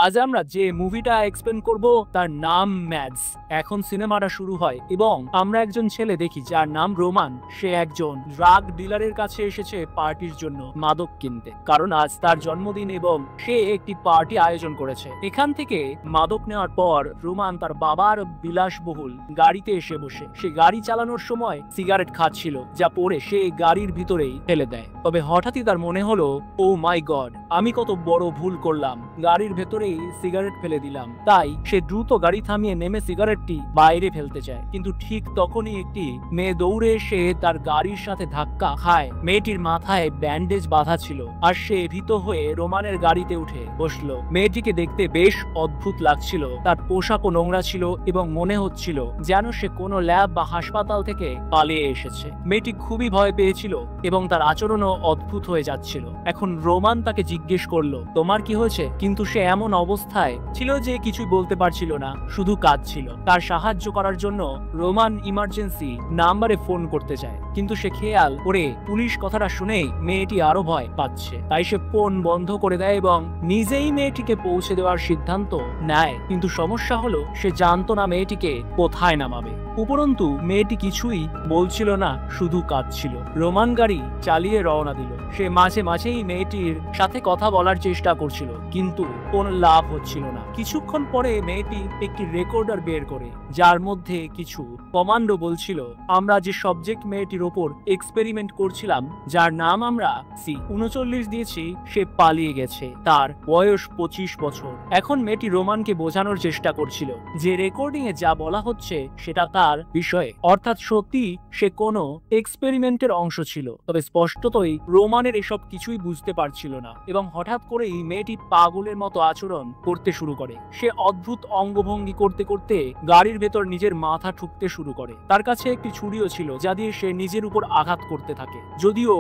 আজ আমরা যে মুভিটা এক্সপ্লেন করব তার নাম ম্যাডস। এখন সিনেমাটা শুরু হয় এবং আমরা একজন ছেলে দেখি যার নাম রোমান। সে একজন ড্রাগ ডিলারের কাছে এসেছে পার্টির জন্য মাদক কিনতে, কারণ আজ তার জন্মদিন এবং সে একটি পার্টি আয়োজন করেছে। এখান থেকে মাদক নেওয়ার পর রোমান তার বাবার বিলাসবহুল গাড়িতে এসে বসে সে গাড়ি চালানোর সময় সিগারেট খাচ্ছিল, যা পরে সে গাড়ির ভিতরেই ফেলে দেয়। তবে হঠাৎই তার মনে হলো, ও মাই গড, আমি কত বড় ভুল করলাম, গাড়ির ভেতরেই সিগারেট ফেলে দিলাম। তাই সে দ্রুত গাড়ি থামিয়ে নেমে সিগারেটটি বাইরে ফেলতে চায়, কিন্তু ঠিক তখনই একটি মেয়ে দৌড়ে এসে তার গাড়ির সাথে ধাক্কা খায়। মেয়েটির মাথায় ব্যান্ডেজ বাঁধা ছিল আর সে ভীত হয়ে রোমানের গাড়িতে উঠে বসলো। মেয়েটিকে দেখতে বেশ অদ্ভুত লাগছিল, তার পোশাকও নোংরা ছিল এবং মনে হচ্ছিল যেন সে কোনো ল্যাব বা হাসপাতাল থেকে পালিয়ে এসেছে। মেয়েটি খুবই ভয় পেয়েছিল এবং তার আচরণও অদ্ভুত হয়ে যাচ্ছিল। এখন রোমান তাকে জিজ্ঞেস করলো, তোমার কি হয়েছে? কিন্তু সে এমন অবস্থায় ছিল যে কিছুই বলতে পারছিল না, শুধু কাঁদছিল। তার সাহায্য করার জন্য রোমান ইমার্জেন্সি নাম্বারে ফোন করতে চায়, কিন্তু সে খেয়াল করে পুলিশ কথাটা শুনেই মেয়েটি আরো ভয় পাচ্ছে। তাই সে ফোন বন্ধ করে দেয় এবং নিজেই মেয়েটিকে পৌঁছে দেওয়ার সিদ্ধান্ত নেয়। কিন্তু সমস্যা হলো সে জানতো না মেয়েটিকে কোথায় নামাবে। উপরন্তু মেয়েটি কিছুই বলছিল না, শুধু কাঁদছিল। রোমান গাড়ি চালিয়ে রওনা দিল। সে মাঝে মাঝেই মেয়েটির সাথে কথা বলার চেষ্টা করছিল, কিন্তু কোনো লাভ হচ্ছিল না। কিছুক্ষণ পরে মেয়েটি একটি রেকর্ডার বের করে, যার মধ্যে কিছু কমান্ডো বলছিল, আমরা যে সাবজেক্ট মেয়েটির ওপর এক্সপেরিমেন্ট করছিলাম, যার নাম আমরা C39 দিয়েছি, সে পালিয়ে গেছে। তার বয়স 25 বছর। এখন মেয়েটি রোমানকে বোঝানোর চেষ্টা করছিল যে রেকর্ডিং এ যা বলা হচ্ছে সেটা তার বিষয়ে, অর্থাৎ সত্যি সে কোনো এক্সপেরিমেন্টের অংশ ছিল। তবে স্পষ্টতই রোমানের এসব কিছুই বুঝতে পারছিল না এবং হঠাৎ করেই মেয়েটি পাগলের মতো আচরণ করতে শুরু করে। সে অদ্ভুত অঙ্গভঙ্গি করতে করতে গাড়ির ভেতর নিজের মাথা ঠুকতে শুরু করে। তার কাছে একটি ছুরিও ছিল, যা দিয়ে সে নিজের উপর আঘাত করতে থাকে। যদিও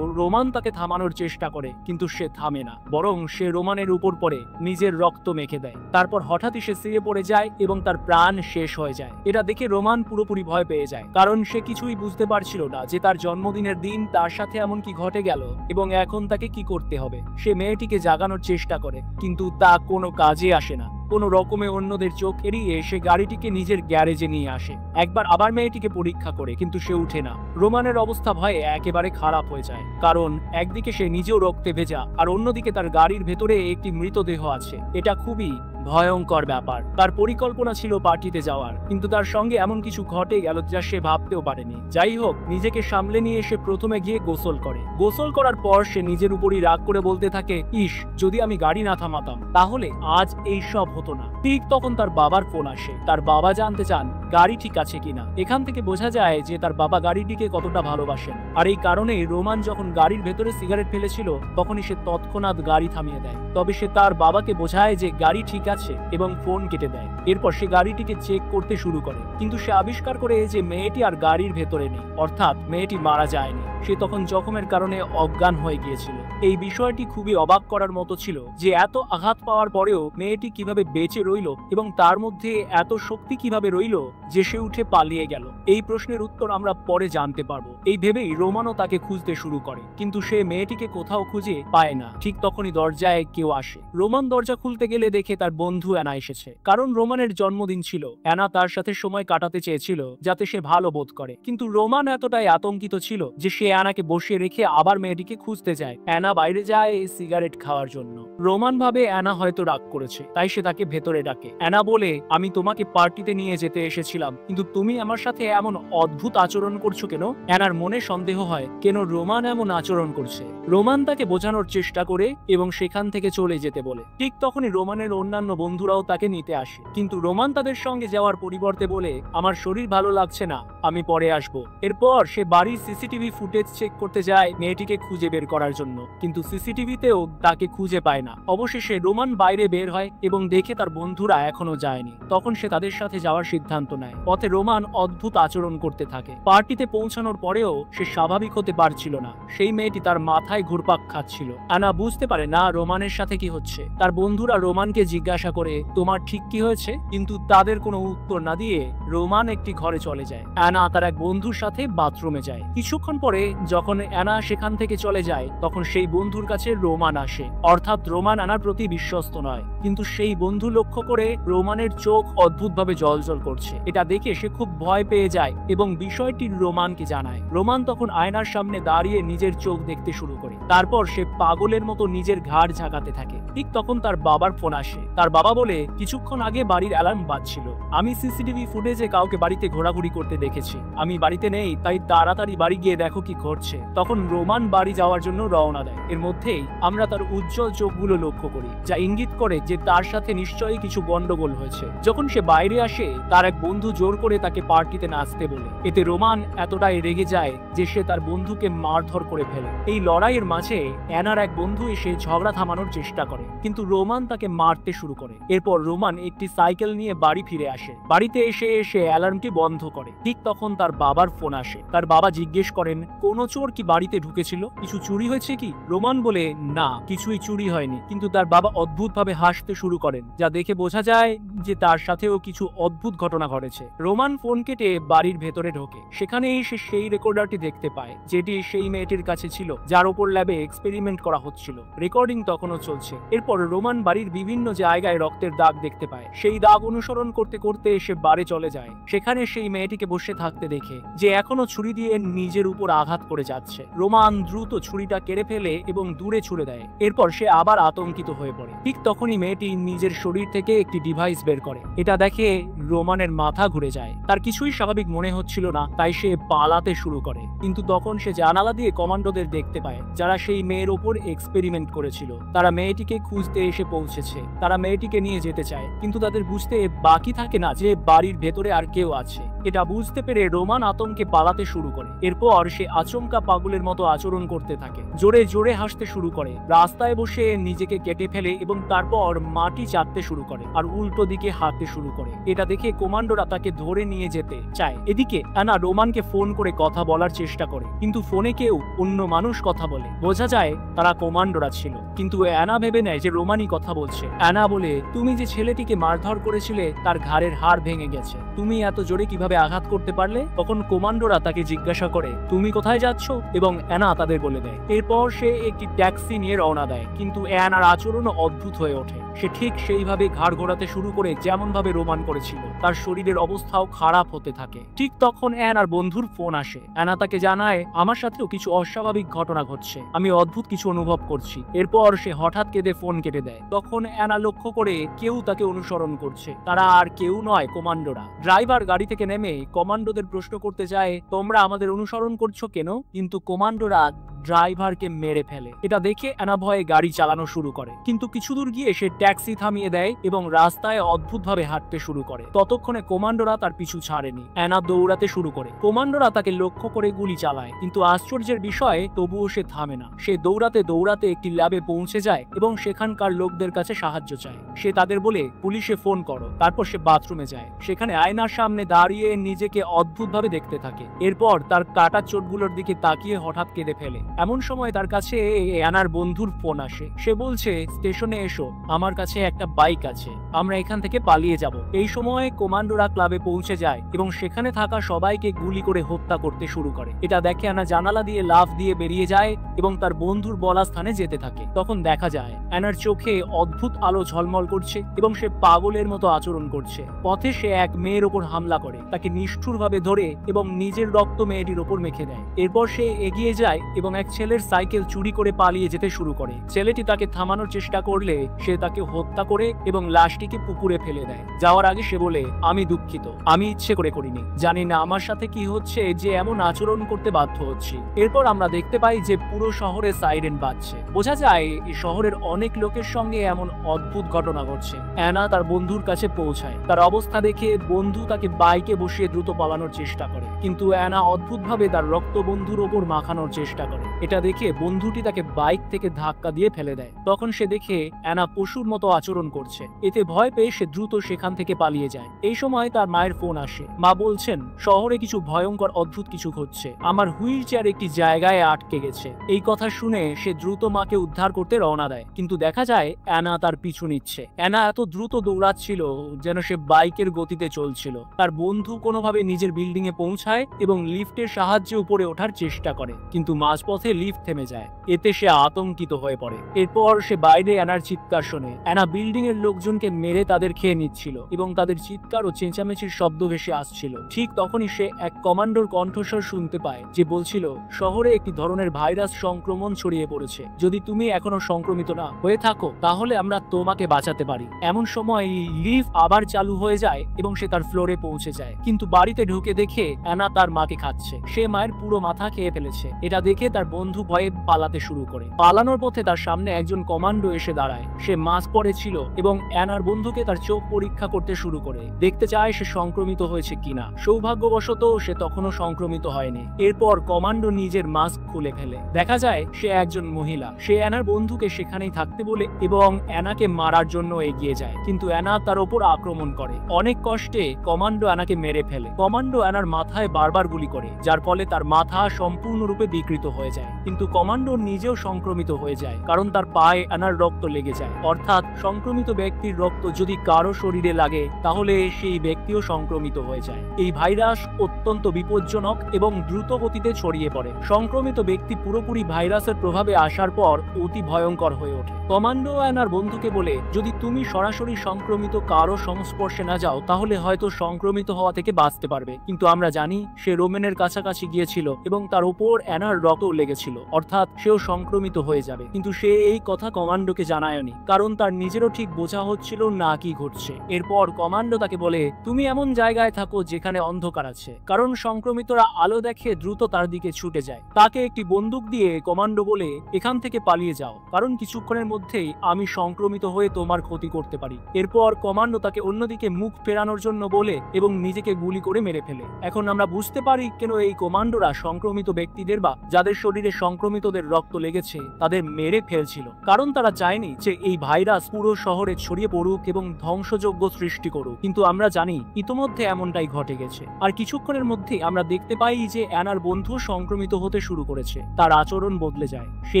রোমান তাকে থামানোর চেষ্টা করে, কিন্তু সে থামে না, বরং সে রোমানের উপর পড়ে নিজের রক্ত মেখে দেয়। তারপর হঠাৎই সে সিঁড়ে পড়ে যায় এবং তার প্রাণ শেষ হয়ে যায়। এটা দেখে রোমান পুরোপুরি ভয় পেয়ে যায়, কারণ সে কিছুই বুঝতে পারছিল না যে তার জন্মদিনের দিন তার সাথে এমন কি ঘটে গেল এবং এখন তাকে কি করতে হবে। সে মেয়েটিকে জাগানোর চেষ্টা করে, কিন্তু তা কোনো কাজে আসে না। কোনো রকমে অন্যদের চোখ এড়িয়ে সে গাড়িটিকে নিজের গ্যারেজে নিয়ে আসে। একবার আবার মেয়েটিকে পরীক্ষা করে, কিন্তু সে উঠে না। রোমানের অবস্থা ভয়ে একেবারে খারাপ হয়ে যায়, কারণ একদিকে সে নিজেও রক্তে ভেজা আর অন্যদিকে তার গাড়ির ভেতরে একটি মৃতদেহ আছে। এটা খুবই ভয়ঙ্কর ব্যাপার। তার পরিকল্পনা ছিল পার্টিতে যাওয়ার, কিন্তু তার সঙ্গে এমন কিছু ঘটে গেল যা সে ভাবতেও পারেনি। যাই হোক, নিজেকে সামলে নিয়ে সে প্রথমে গিয়ে গোসল করে। গোসল করার পর সে নিজের উপরই রাগ করে বলতে থাকে, ইস, যদি আমি গাড়ি না থামাতাম তাহলে আজ এই সব হতো না। ঠিক তখন তার বাবার ফোন আসে। তার বাবা জানতে চান গাড়ি ঠিক আছে কিনা। এখান থেকে বোঝা যায় যে তার বাবা গাড়িটিকে কতটা ভালোবাসেন, আর এই কারণেই রোমান যখন গাড়ির ভেতরে সিগারেট ফেলেছিল তখনই সে তৎক্ষণাৎ গাড়ি থামিয়ে দেয়। তবে সে তার বাবাকে বোঝায় যে গাড়ি ঠিক আছে এবং ফোন কেটে দেয়। এরপর সে গাড়িটিকে চেক করতে শুরু করে, কিন্তু সে আবিষ্কার করে যে মেয়েটি আর গাড়ির ভেতরে নেই, অর্থাৎ মেয়েটি মারা যায়নি। সে তখন জখমের কারণে অজ্ঞান হয়ে গিয়েছিল। এই বিষয়টি খুবই অবাক করার মতো ছিল যে এত আঘাত পাওয়ার পরেও মেয়েটি কিভাবে বেঁচে রইল এবং তার মধ্যে এত শক্তি কিভাবে রইল যে সে উঠে পালিয়ে গেল। এই প্রশ্নের উত্তর আমরা পরে জানতে পারবো। এই ভেবেই রোমানও তাকে খুঁজতে শুরু করে, কিন্তু সে মেয়েটিকে কোথাও খুঁজে পায় না। ঠিক তখনই দরজায় কেউ আসে। রোমান দরজা খুলতে গেলে দেখে তার বন্ধু অ্যানা এসেছে, কারণ রোমানের জন্মদিন ছিল। অ্যানা তার সাথে সময় কাটাতে চেয়েছিল যাতে সে ভালো বোধ করে, কিন্তু রোমান এতটাই আতঙ্কিত ছিল যে সে অ্যানাকে বসিয়ে রেখে আবার মেয়েটিকে খুঁজতে যায়। অ্যানা বাইরে যায় সিগারেট খাওয়ার জন্য। রোমান ভাবে অ্যানা হয়তো রাগ করেছে, তাই সে তাকে ভেতরে ডাকে। অ্যানা বলে, আমি তোমাকে পার্টিতে নিয়ে যেতে এসেছিলাম, কিন্তু তুমি আমার সাথে এমন অদ্ভুত আচরণ করছো কেন? অ্যানার মনে সন্দেহ হয় কেন রোমান এমন আচরণ করছে। রোমান তাকে বোঝানোর চেষ্টা করে এবং সেখান থেকে চলে যেতে বলে। ঠিক তখনই রোমানের অন্যান্য বন্ধুরাও তাকে নিতে আসে, কিন্তু রোমান তাদের সঙ্গে যাওয়ার পরিবর্তে বলে, আমার শরীর ভালো লাগছে না, আমি পরে আসবো। এরপর সে বাড়ির সিসিটিভি ফুটেজ চেক করতে যায় মেয়েটিকে খুঁজে বের করার জন্য, কিন্তু সিসিটিভিতেও তাকে খুঁজে পায় না। অবশেষে রোমান বাইরে বের হয় এবং দেখে তার বন্ধুরা এখনো যায়নি। তখন সে তাদের সাথে যাওয়ার সিদ্ধান্ত নেয়। পথে রোমান অদ্ভুত আচরণ করতে থাকে। পার্টিতে পৌঁছানোর পরেও সে স্বাভাবিক হতে পারছিল না। সেই মেয়েটি তার মাথায় ঘুরপাক খাচ্ছিল। আনা বুঝতে পারে না রোমানের সাথে কি হচ্ছে। তার বন্ধুরা রোমানকে জিজ্ঞাসা করে, তোমার ঠিক কি হয়েছে? কিন্তু তাদের কোনো উত্তর না দিয়ে রোমান একটি ঘরে চলে যায়। অ্যানা তার এক বন্ধুর সাথে বাথরুমে যায়। কিছুক্ষণ পরে যখন অ্যানা সেখান থেকে চলে যায় তখন সেই বন্ধুর কাছে রোমান আসে। অর্থাৎ রোমান অ্যানার প্রতি বিশ্বস্ত নয়, কিন্তু সেই বন্ধু লক্ষ্য করে রোমানের চোখ অদ্ভুতভাবে জ্বলজ্বল করছে। এটা দেখে সে খুব ভয় পেয়ে যায় এবং বিষয়টি রোমানকে জানায়। রোমান তখন আয়নার সামনে দাঁড়িয়ে নিজের চোখ দেখতে শুরু করে। তারপর সে পাগলের মতো নিজের ঘাড় ঝাঁকাতে থাকে। ঠিক তখন তার বাবার ফোন আসে। তার বাবা বলে, কিছুক্ষণ আগে বাড়ির অ্যালার্ম বাজছিল, আমি সিসিটিভি ফুটেজে কাউকে বাড়িতে ঘোরাঘুরি করতে দেখেছি। আমি বাড়িতে নেই, তাই তাড়াতাড়ি বাড়ি গিয়ে দেখো কি ঘটছে। তখন রোমান বাড়ি যাওয়ার জন্য রওনা দেয়। এর মধ্যেই আমরা তার উজ্জ্বল চোখগুলো লক্ষ্য করি, যা ইঙ্গিত করে যে তার সাথে নিশ্চয়ই কিছু গন্ডগোল হয়েছে। যখন সে বাইরে আসে তার এক বন্ধু জোর করে তাকে পার্টিতে নাচতে বলে। এতে রোমান এতটাই রেগে যায় যে সে তার বন্ধুকে মারধর করে ফেলে। এই লড়াইয়ের মাঝে অ্যানার এক বন্ধু এসে ঝগড়া থামানোর চেষ্টা করে, কিন্তু রোমান তাকে মারতে শুরু করে। এরপর রোমান একটি সাইকেল নিয়ে বাড়ি ফিরে আসে। বাড়িতে এসে সে অ্যালার্মটি বন্ধ করে। ঠিক তখন তার বাবার ফোন আসে। তার বাবা জিজ্ঞেস করেন, কোনো চোর কি বাড়িতে ঢুকেছিল? কিছু চুরি হয়েছে কি? রোমান বলে, না, কিছুই চুরি হয়নি। কিন্তু তার বাবা অদ্ভুতভাবে হাসতে শুরু করেন, যা দেখে বোঝা যায় যে তার সাথেও কিছু অদ্ভুত ঘটনা ঘটেছে। রোমান ফোন কেটে বাড়ির ভেতরে ঢোকে। সেখানেই সে সেই রেকর্ডারটি দেখতে পায়, যেটি সেই মেয়েটির কাছে ছিল যার উপর ল্যাবে এক্সপেরিমেন্ট করা হচ্ছিল। রেকর্ডিং তখনও চলছে। এরপর রোমান বাড়ির বিভিন্ন জায়গায় রক্তের দাগ দেখতে পায়। সেই দাগ অনুসরণ করতে করতে সে বাড়ি চলে যায়। সেখানে সেই মেয়েটিকে বসে থাকতে দেখে, যে এখনো ছুরি দিয়ে নিজের উপর আঘাত করে যাচ্ছে। রোমান দ্রুত ছুরিটা কেড়ে ফেলে এবং দূরে ছুড়ে দেয়। এরপর সে আবার আতঙ্কিত হয়ে পড়ে। ঠিক তখনই মেয়েটি নিজের শরীর থেকে একটি ডিভাইস বের করে। এটা দেখে রোমানের মাথা ঘুরে যায়। তার কিছুই স্বাভাবিক মনে হচ্ছিল না, তাই সে পালাতে শুরু করে। কিন্তু তখন সে জানালা দিয়ে কমান্ডোদের দেখতে পায়, যারা সেই মেয়ের ওপর এক্সপেরিমেন্ট করেছিল। তারা মেয়েটিকে খুঁজতে এসে পৌঁছেছে। তারা মেয়েটিকে নিয়ে যেতে চায়, কিন্তু তাদের বুঝতে বাকি থাকে না যে বাড়ির ভেতরে আর কেউ আছে। এটা বুঝতে পেরে রোমান আতঙ্কে পালাতে শুরু করে। এরপর সে আচমকা পাগলের মতো আচরণ করতে থাকে, জোরে জোরে হাসতে শুরু করে, রাস্তায় বসে নিজেকে কেটে ফেলে এবং তারপর মাটি চাটতে শুরু করে আর উল্টো দিকে হাঁটতে শুরু করে। এটা দেখে কমান্ডোরা তাকে ধরে নিয়ে যেতে চায়। এদিকে অ্যানা রোমানকে ফোন করে কথা বলার চেষ্টা করে, কিন্তু ফোনে কেউ অন্য মানুষ কথা বলে। বোঝা যায় তারা কমান্ডোরা ছিল, কিন্তু অ্যানা ভেবে নেয় যে রোমানই কথা বলছে। অ্যানা বলে, তুমি যে ছেলেটিকে মারধর করেছিলে তার ঘাড়ের হাড় ভেঙে গেছে, তুমি এত জোরে কিভাবে আঘাত করতে পারলে? তখন কমান্ডোরা তাকে জিজ্ঞাসা করে, তুমি কোথায় যাচ্ছ? এবং অ্যানা তাদের বলে দেয়। এরপর সে একটি ট্যাক্সি নিয়ে রওনা দেয়, কিন্তু অ্যানার আচরণও অদ্ভুত হয়ে ওঠে। সে ঠিক সেইভাবে ঘাড় ঘোরাতে শুরু করে যেমন ভাবে রোমান করেছিল। তার শরীরের অবস্থাও খারাপ হতে থাকে। ঠিক তখন অ্যানার বন্ধুর ফোন আসে। অ্যানা তাকে জানায়, আমার সাথেও কিছু অস্বাভাবিক ঘটনা ঘটছে, আমি অদ্ভুত কিছু অনুভব করছি। এরপর সে হঠাৎ কেঁদে ফোন কেটে দেয়। তখন অ্যানা লক্ষ্য করে কেউ তাকে অনুসরণ করছে। তারা আর কেউ নয়, কমান্ডোরা। ড্রাইভার গাড়ি থেকে নেমে কমান্ডোদের প্রশ্ন করতে যায়, তোমরা আমাদের অনুসরণ করছো কেন? কিন্তু কমান্ডোরা ড্রাইভারকে মেরে ফেলে। এটা দেখে অ্যানা ভয়ে গাড়ি চালানো শুরু করে, কিন্তু কিছু দূর গিয়ে সে ট্যাক্সি থামিয়ে দেয় এবং রাস্তায় অদ্ভুতভাবে হাঁটতে শুরু করে। ততক্ষণে কমান্ডোরা তার পিছু ছাড়েনি। অ্যানা দৌড়াতে শুরু করে। কমান্ডোরা তাকে লক্ষ্য করে গুলি চালায়, কিন্তু আশ্চর্যের বিষয়ে তবুও সে থামে না। সে দৌড়াতে দৌড়াতে একটি ল্যাবে পৌঁছে যায় এবং সেখানকার লোকদের কাছে সাহায্য চায়। সে তাদের বলে, পুলিশে ফোন করো। তারপর সে বাথরুমে যায়। সেখানে আয়নার সামনে দাঁড়িয়ে নিজেকে অদ্ভুতভাবে দেখতে থাকে। এরপর তার কাটা চোটগুলোর দিকে তাকিয়ে হঠাৎ কেঁদে ফেলে। এমন সময় তার কাছে অ্যানার বন্ধুর ফোন আসে। সে বলছে, স্টেশনে এসো, আমার কাছে একটা বাইক আছে, আমরা এখান থেকে পালিয়ে যাব। এই সময় কমান্ডোরা ক্লাবে পৌঁছে যায় এবং সেখানে থাকা সবাইকে গুলি করে হত্যা করতে শুরু করে। এটা দেখে অ্যানা জানালা দিয়ে লাফ দিয়ে বেরিয়ে যায় এবং তার বন্ধুর বলা স্থানে যেতে থাকে। তখন দেখা যায় অ্যানার চোখে অদ্ভুত আলো ঝলমল করছে এবং সে পাগলের মতো আচরণ করছে। পথে সে এক মেয়ের ওপর হামলা করে, তাকে নিষ্ঠুরভাবে ধরে এবং নিজের রক্ত মেয়েটির ওপর মেখে দেয়। এরপর সে এগিয়ে যায় এবং এক ছেলের সাইকেল চুরি করে পালিয়ে যেতে শুরু করে। ছেলেটি তাকে থামানোর চেষ্টা করলে সে তাকে হত্যা করে এবং লাশটিকে পুকুরে ফেলে দেয়। যাওয়ার আগে সে বলে, আমি দুঃখিত, আমি ইচ্ছে করে করিনি, জানি না আমার সাথে কি হচ্ছে যে এমন আচরণ করতে বাধ্য হচ্ছি। এরপর আমরা দেখতে পাই যে পুরো শহরে সাইরেন বাজছে। বোঝা যায় এই শহরের অনেক লোকের সঙ্গে এমন অদ্ভুত ঘটনা ঘটছে। অ্যানা তার বন্ধুর কাছে পৌঁছায়। তার অবস্থা দেখে বন্ধু তাকে বাইকে বসিয়ে দ্রুত পালানোর চেষ্টা করে, কিন্তু অ্যানা অদ্ভুতভাবে তার রক্ত বন্ধুর ওপর মাখানোর চেষ্টা করে। এটা দেখে বন্ধুটি তাকে বাইক থেকে ধাক্কা দিয়ে ফেলে দেয়। তখন সে দেখে অ্যানা পশুর মতো আচরণ করছে। এতে ভয় পেয়ে সে দ্রুত সেখান থেকে পালিয়ে যায়। এই সময় তার মায়ের ফোন আসে। মা বলছেন, শহরে কিছু ভয়ঙ্কর অদ্ভুত কিছু ঘটছে, আমার হুইল চেয়ার একটি জায়গায় আটকে গেছে। এই এই কথা শুনে সে দ্রুত মাকে উদ্ধার করতে রওনা দেয়, কিন্তু দেখা যায় অ্যানা তার পিছু নিচ্ছে। অ্যানা এত দ্রুত দৌড়াচ্ছিল যেন সে বাইকের গতিতে চলছিল। তার বন্ধু কোনোভাবে নিজের বিল্ডিং এ পৌঁছায় এবং লিফটের সাহায্যে উপরে ওঠার চেষ্টা করে, কিন্তু মাঝপথে লিফট থেমে যায়। এতে সে আতঙ্কিত হয়ে পড়ে। এরপর সে বাইরে অ্যানার চিৎকার শোনে। অ্যানা বিল্ডিং এর লোকজনকে মেরে তাদের খেয়ে নিচ্ছিল এবং তাদের চিৎকার ও চেঁচামেচির শব্দ ভেসে আসছিল। ঠিক তখনই সে এক কমান্ডোর কণ্ঠস্বর শুনতে পায়, যে বলছিল, শহরে একটি ধরনের ভাইরাস সংক্রমণ ছড়িয়ে পড়েছে। যদি তুমি এখনো সংক্রমিত না হয়ে থাকো তাহলে আমরা তোমাকে বাঁচাতে পারি। এমন সময় লিফট আবার চালু হয়ে যায় এবং সে তার ফ্লোরে পৌঁছে যায়, কিন্তু বাড়িতে ঢুকে দেখে অ্যানা তার মাকে খাচ্ছে। সে মায়ের পুরো মাথা খেয়ে ফেলেছে। এটা দেখে তার বন্ধু ভয়ে পালাতে শুরু করে। পালানোর পথে তার সামনে একজন কমান্ডো এসে দাঁড়ায়। সে মাস্ক পরেছিল এবং অ্যানার বন্ধুকে তার চোখ পরীক্ষা করতে শুরু করে, দেখতে চায় সে সংক্রমিত হয়েছে কিনা। সৌভাগ্যবশত সে তখনও সংক্রমিত হয়নি। এরপর কমান্ডো নিজের মাস্ক খুলে ফেলে। দেখা যায় সে একজন মহিলা। সে অ্যানার বন্ধুকে সেখানেই থাকতে বলে এবং অ্যানাকে মারার জন্য এগিয়ে যায়, কিন্তু অ্যানা তার উপর আক্রমণ করে। অনেক কষ্টে কমান্ডো অ্যানাকে মেরে ফেলে। কমান্ডো অ্যানার মাথায় বারবার গুলি করে, যার ফলে তার মাথা সম্পূর্ণরূপে বিকৃত হয়ে যায়। কিন্তু কমান্ডো নিজেও সংক্রমিত হয়ে যায়, কারণ তার পায়ে অ্যানার রক্ত লেগে যায়। অর্থাৎ সংক্রমিত ব্যক্তির রক্ত যদি কারো শরীরে লাগে তাহলে সেই ব্যক্তিও সংক্রমিত হয়ে যায়। এই ভাইরাস অত্যন্ত বিপজ্জনক এবং দ্রুত গতিতে ছড়িয়ে পড়ে। সংক্রমিত ব্যক্তি পুরোপুরি ভাইরাসের প্রভাবে আসার পর অতি ভয়ঙ্কর হয়ে ওঠে। কমান্ডো অ্যানার বন্ধুকে বলে, যদি তুমি সরাসরি সংক্রমিত কারো সংস্পর্শে না যাও তাহলে হয়তো সংক্রমিত হওয়া থেকে বাঁচতে পারবে। কিন্তু আমরা জানি সে রোমেনের কাছাকাছি গিয়েছিল এবং তার উপর অ্যানার রক্ত লেগেছিল, অর্থাৎ সেও সংক্রমিত হয়ে যাবে। কিন্তু সে এই কথা কমান্ডোকে জানায়নি, কারণ তার নিজেরও ঠিক বোঝা হচ্ছিল না কি ঘটছে। এরপর কমান্ডো তাকে বলে, তুমি এমন জায়গায় থাকো যেখানে অন্ধকার আছে, কারণ সংক্রমিতরা আলো দেখে দ্রুত তার দিকে ছুটে যায়। তাকে একটি বন্দুক দিয়ে কমান্ডো বলে, এখান থেকে পালিয়ে যাও, কারণ কিছুক্ষণের মধ্যেই আমি সংক্রমিত হয়ে তোমার ক্ষতি করতে পারি। এরপর কমান্ডো তাকে অন্যদিকে মুখ ফেরানোর জন্য বলে এবং নিজেকে গুলি করে মেরে ফেলে। এখন আমরা বুঝতে পারি কেন এই কমান্ডোরা সংক্রমিত ব্যক্তিদের বা যাদের শরীরে সংক্রমিতদের রক্ত লেগেছে তাদের মেরে ফেলছিল, কারণ তারা চায়নি যে এই ভাইরাস পুরো শহরে ছড়িয়ে পড়ুক এবং ধ্বংসযজ্ঞ সৃষ্টি করুক। কিন্তু আমরা জানি ইতোমধ্যে এমনটাই ঘটে গেছে। আর কিছুক্ষণের মধ্যে আমরা দেখতে পাই যে অ্যানার বন্ধু সংক্রমিত হতে শুরু করেছে। তার আচরণ বদলে যায়, সে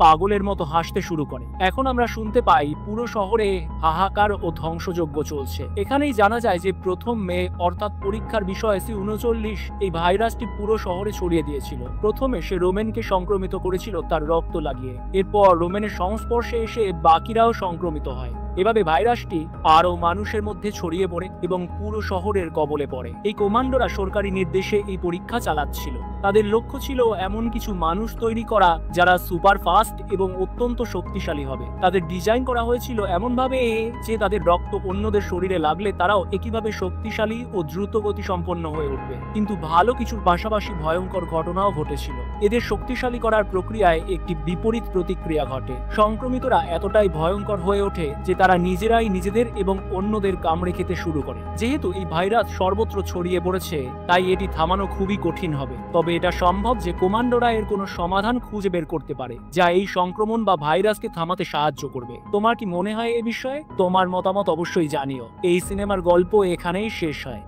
পাগলের মতো হাসতে শুরু করে। এখন আমরা শুনতে পাই পুরো শহরে হাহাকার ও ধ্বংসযজ্ঞ চলছে। এখানেই জানা যায় যে প্রথম মে অর্থাৎ পরীক্ষার বিষয় C39 এই ভাইরাসটি পুরো শহরে ছড়িয়ে দিয়েছিল। প্রথমে সে রোমেনকে সংক্রমিত করেছিল তার রক্ত লাগিয়ে। এরপর রোমেনের সংস্পর্শে এসে বাকিরাও সংক্রমিত হয়। এভাবে ভাইরাসটি আরো মানুষের মধ্যে ছড়িয়ে পড়ে এবং পুরো শহরের কবলে পড়ে। এই কমান্ডোরা সরকারি নির্দেশে এই পরীক্ষা চালাচ্ছিল। তাদের লক্ষ্য ছিল এমন কিছু মানুষ তৈরি করা যারা সুপার ফাস্ট এবং অত্যন্ত শক্তিশালী হবে। তাদের ডিজাইন করা হয়েছিল এমনভাবে যে তাদের রক্ত অন্যদের শরীরে লাগলে তারাও একইভাবে শক্তিশালী ও দ্রুত গতি সম্পন্ন হয়ে উঠবে। কিন্তু ভালো কিছুর পাশাপাশি ভয়ঙ্কর ঘটনাও ঘটেছিল। এদের শক্তিশালী করার প্রক্রিয়ায় একটি বিপরীত প্রতিক্রিয়া ঘটে। সংক্রমিতরা এতটাই ভয়ঙ্কর হয়ে ওঠে যে তারা নিজেরাই নিজেদের এবং অন্যদের কামড়ে খেতে শুরু করে। যেহেতু এই ভাইরাস সর্বত্র ছড়িয়ে পড়েছে তাই এটি থামানো খুবই কঠিন হবে। তবে এটা সম্ভব যে কমান্ডোরা এর কোনো সমাধান খুঁজে বের করতে পারে যা এই সংক্রমণ বা ভাইরাসকে থামাতে সাহায্য করবে। তোমার কি মনে হয় এ বিষয়ে? তোমার মতামত অবশ্যই জানিও। এই সিনেমার গল্প এখানেই শেষ হয়।